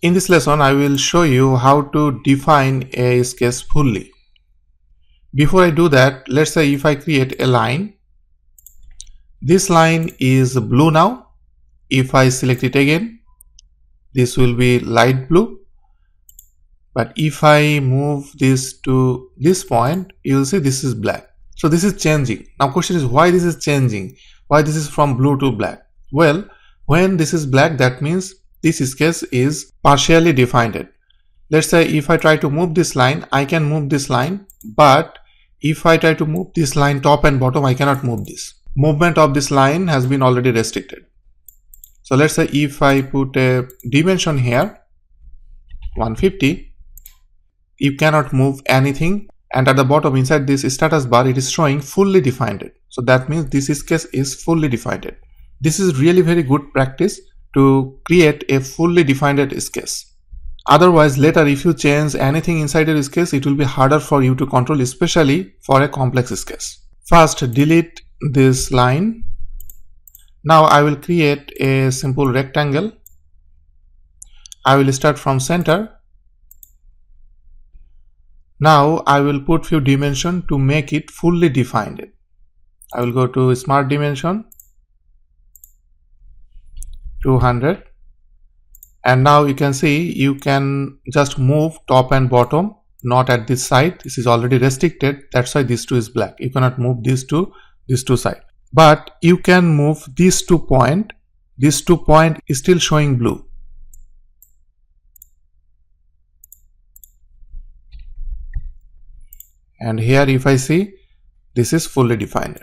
In this lesson, I will show you how to define a sketch fully. Before I do that, let's say if I create a line, this line is blue now. If I select it again, this will be light blue. But if I move this to this point, you will see this is black. So this is changing. Now question is why this is changing? Why this is from blue to black? Well, when this is black, that means this sketch is partially defined. Let's say if I try to move this line, I can move this line, but if I try to move this line top and bottom, I cannot move this. Movement of this line has been already restricted. So let's say if I put a dimension here, 150, you cannot move anything, and at the bottom inside this status bar it is showing fully defined. So that means this sketch is fully defined. This is really very good practice to create a fully defined sketch. Otherwise later if you change anything inside your sketch, it will be harder for you to control, especially for a complex sketch. First delete this line. Now I will create a simple rectangle. I will start from center. Now I will put few dimension to make it fully defined. I will go to smart dimension, 200, and now you can see you can just move top and bottom, not at this side. This is already restricted, that's why this two is black. You cannot move these two side, but you can move these 2 point. This 2 point is still showing blue. And here if I see, this is fully defined.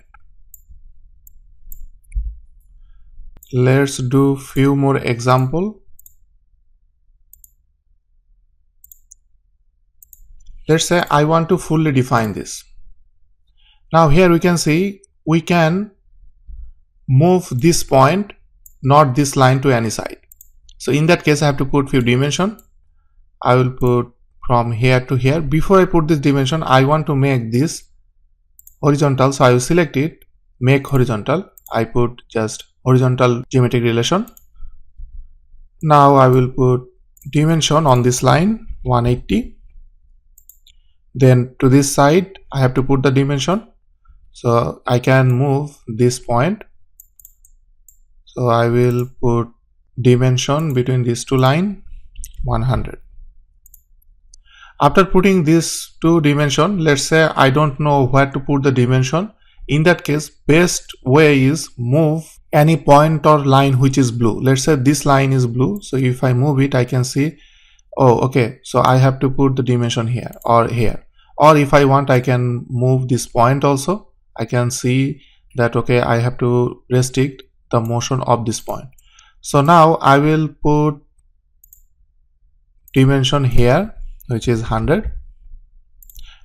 Let's do few more example. Let's say I want to fully define this. Now here we can see we can move this point, not this line, to any side. So in that case I have to put few dimension. I will put from here to here. Before I put this dimension, I want to make this horizontal, so I will select it, make horizontal. I put just horizontal geometric relation. Now I will put dimension on this line 180. Then to this side I have to put the dimension, so I can move this point. So I will put dimension between these two lines 100. After putting this 2 dimension, let's say I don't know where to put the dimension. In that case, best way is move any point or line which is blue. Let's say this line is blue, so if I move it, I can see, oh okay, so I have to put the dimension here or here. Or if I want, I can move this point also. I can see that okay, I have to restrict the motion of this point. So now I will put dimension here, which is 100.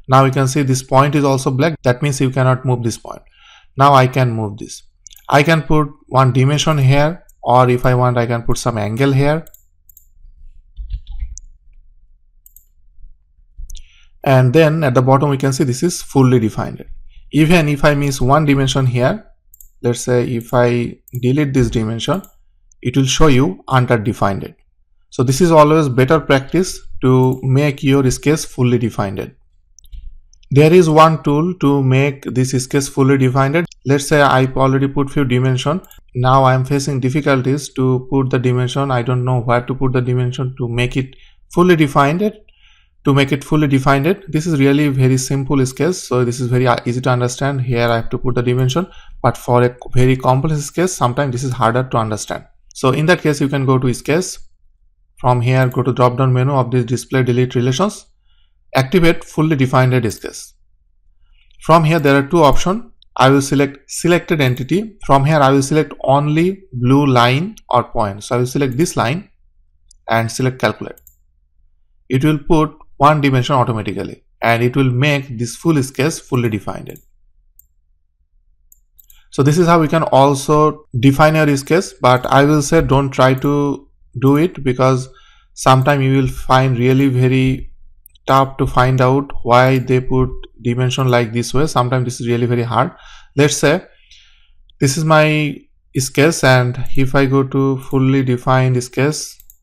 Now you can see this point is also black, that means you cannot move this point. Now I can move this. I can put one dimension here, or if I want I can put some angle here. And then at the bottom we can see this is fully defined. Even if I miss one dimension here, let's say if I delete this dimension, it will show you underdefined. So this is always better practice to make your sketch fully defined. There is one tool to make this sketch fully defined. Let's say I already put few dimension. Now I am facing difficulties to put the dimension. I don't know where to put the dimension to make it fully defined. This is really very simple sketch, so this is very easy to understand. Here I have to put the dimension, but for a very complex sketch sometimes this is harder to understand. So in that case you can go to sketch. From here go to drop down menu of this display delete relations, activate fully defined sketch. From here there are 2 options. I will select selected entity. From here I will select only blue line or point. So I will select this line and select calculate. It will put 1 dimension automatically and it will make this full sketch fully defined. So this is how we can also define your sketch, but I will say don't try to do it because sometimes you will find really very tough to find out why they put dimension like this way. Sometimes this is really very hard. Let's say this is my sketch, and if I go to fully defined sketch,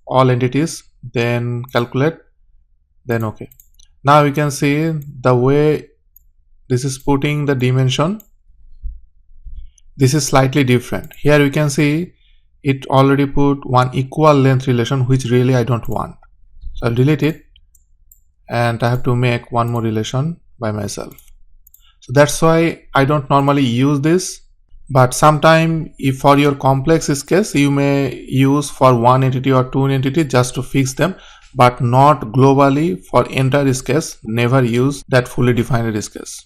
all entities, then calculate, then OK. Now you can see the way this is putting the dimension. This is slightly different. Here you can see it already put one equal length relation, which really I don't want. So I'll delete it and I have to make one more relation by myself. So that's why I don't normally use this, but sometime if for your complex case you may use for one entity or two entities just to fix them, but not globally for entire case. Never use that fully defined case.